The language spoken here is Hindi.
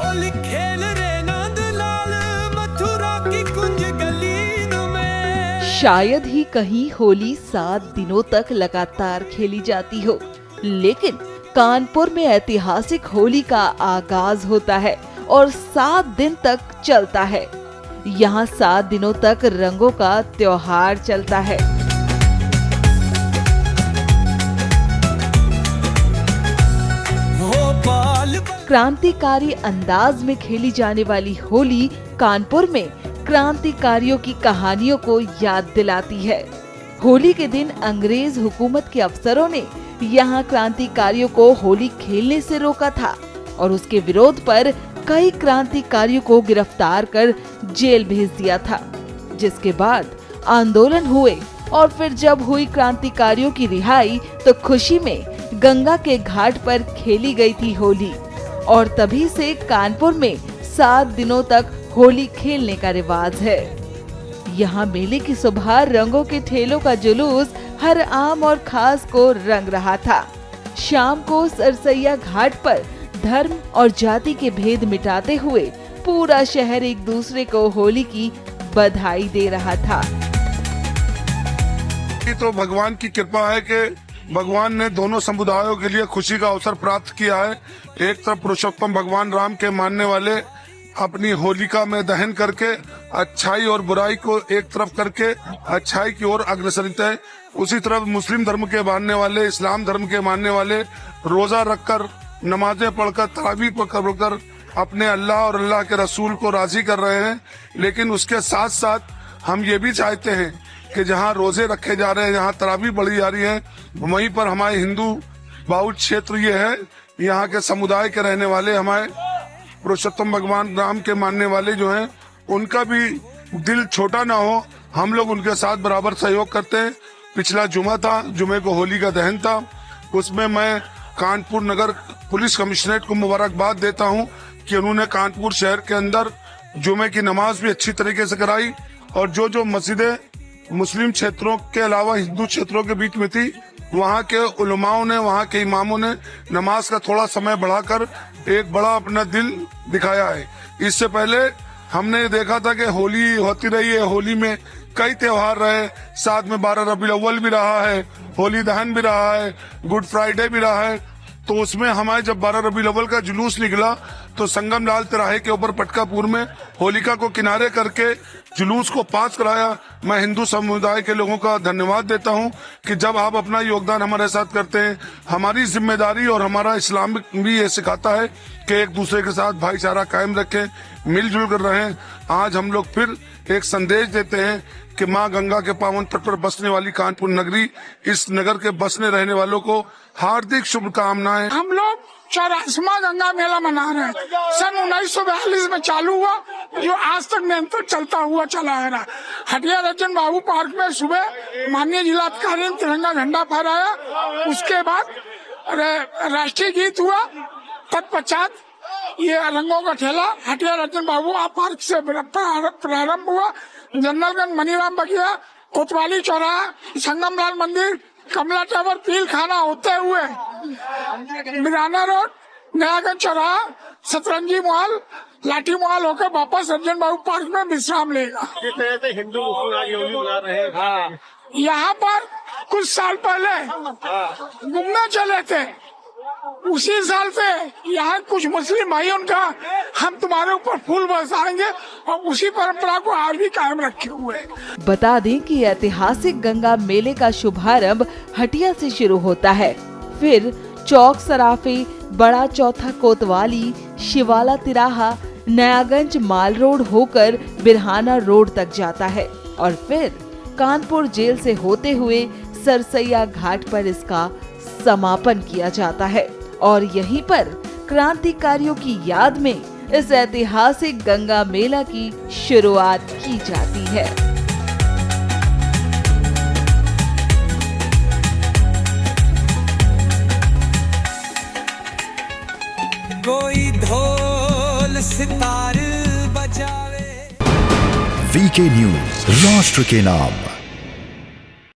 होली खेल रे नंदलाल मथुरा की कुंज गलियों में। शायद ही कहीं होली 7 दिनों तक लगातार खेली जाती हो, लेकिन कानपुर में ऐतिहासिक होली का आगाज होता है और 7 दिन तक चलता है। यहाँ 7 दिनों तक रंगों का त्योहार चलता है। क्रांतिकारी अंदाज में खेली जाने वाली होली कानपुर में क्रांतिकारियों की कहानियों को याद दिलाती है। होली के दिन अंग्रेज हुकूमत के अफसरों ने यहाँ क्रांतिकारियों को होली खेलने से रोका था और उसके विरोध पर कई क्रांतिकारियों को गिरफ्तार कर जेल भेज दिया था, जिसके बाद आंदोलन हुए और फिर जब हुई क्रांतिकारियों की रिहाई तो खुशी में गंगा के घाट पर खेली गई थी होली और तभी से कानपुर में 7 दिनों तक होली खेलने का रिवाज है। यहाँ मेले की सुबह रंगों के ठेलों का जुलूस हर आम और खास को रंग रहा था। शाम को सरसैया घाट पर धर्म और जाति के भेद मिटाते हुए पूरा शहर एक दूसरे को होली की बधाई दे रहा था। तो भगवान की कृपा है कि भगवान ने दोनों समुदायों के लिए खुशी का अवसर प्राप्त किया है। एक तरफ पुरुषोत्तम भगवान राम के मानने वाले अपनी होलिका में दहन करके अच्छाई और बुराई को एक तरफ करके अच्छाई की ओर अग्रसरित है। उसी तरफ मुस्लिम धर्म के मानने वाले, इस्लाम धर्म के मानने वाले रोजा रखकर, नमाजें पढ़कर, तरावी पढ़कर अपने अल्लाह और अल्लाह के रसूल को राजी कर रहे हैं। लेकिन उसके साथ साथ हम ये भी चाहते हैं कि जहाँ रोजे रखे जा रहे हैं, जहाँ तरावी पढ़ी जा रही है, वहीं पर हमारे हिंदू बाहुल क्षेत्र ये है, यहाँ के समुदाय के रहने वाले हमारे पुरुषोत्तम भगवान राम के मानने वाले जो हैं, उनका भी दिल छोटा ना हो। हम लोग उनके साथ बराबर सहयोग करते हैं। पिछला जुमा था, जुमे को होली का दहन था, उसमें मैं कानपुर नगर पुलिस कमिश्नरेट को मुबारकबाद देता हूं कि उन्होंने कानपुर शहर के अंदर जुमे की नमाज भी अच्छी तरीके से कराई और जो मस्जिदें मुस्लिम क्षेत्रों के अलावा हिंदू क्षेत्रों के बीच में थी, वहाँ के उलमाओं ने, वहाँ के इमामों ने नमाज का थोड़ा समय बढ़ाकर एक बड़ा अपना दिल दिखाया है। इससे पहले हमने देखा था कि होली होती रही है, होली में कई त्योहार रहे, साथ में 12 रबीउल अव्वल भी रहा है, होली दहन भी रहा है, गुड फ्राइडे भी रहा है। तो उसमें हमारे जब 12 रबीउल अव्वल का जुलूस निकला तो संगम लाल तिराहे के ऊपर पटकापुर में होलिका को किनारे करके जुलूस को पास कराया। मैं हिंदू समुदाय के लोगों का धन्यवाद देता हूं कि जब आप अपना योगदान हमारे साथ करते हैं, हमारी जिम्मेदारी और हमारा इस्लाम भी ये सिखाता है कि एक दूसरे के साथ भाईचारा कायम रखें, मिलजुल कर रहें। आज हम लोग फिर एक संदेश देते हैं कि माँ गंगा के पावन तट पर बसने वाली कानपुर नगरी, इस नगर के बसने रहने वालों को हार्दिक शुभकामनाएं। हम लोग 84वां गंगा मेला मना रहे हैं। सन 1942 में चालू हुआ, जो आज तक निरंतर चलता हुआ चला आ रहा। हटिया रंजन बाबू पार्क में सुबह माननीय जिलाधिकारी ने तिरंगा झंडा फहराया, उसके बाद राष्ट्रीय गीत हुआ, तत्पश्चात ये रंगों का ठेला हटिया रंजन बाबू पार्क से प्रारंभ हुआ। जनरलगंज, मनीराम बगिया, कोतवाली चौराहा, संगम लाल मंदिर, कमला टावर, पील खाना होते हुए मिराना रोड, नयागंज चौराहा, सतरंजी मॉल, लाठी मॉल होकर वापस रंजन बाबू पार्क में विश्राम लेगा। जिस तरह से हिंदू मुस्लिम मना रहे हैं, यहाँ पर कुछ साल पहले घूमने चले थे, उसी साल से यहाँ कुछ मुस्लिम भाई उनका हम तुम्हारे ऊपर फूल बरसाएंगे और उसी परंपरा को आज भी कायम रखे हुए। बता दें कि ऐतिहासिक गंगा मेले का शुभारंभ हटिया से शुरू होता है, फिर चौक सराफे, बड़ा चौथा कोतवाली, शिवाला तिराहा, नयागंज माल रोड होकर बिरहाना रोड तक जाता है और फिर कानपुर जेल से होते हुए सरसैया घाट पर इसका समापन किया जाता है और यहीं पर क्रांतिकारियों की याद में इस ऐतिहासिक गंगा मेला की शुरुआत की जाती है। कोई ढोल सितार बजावे। वीके न्यूज, राष्ट्र के नाम।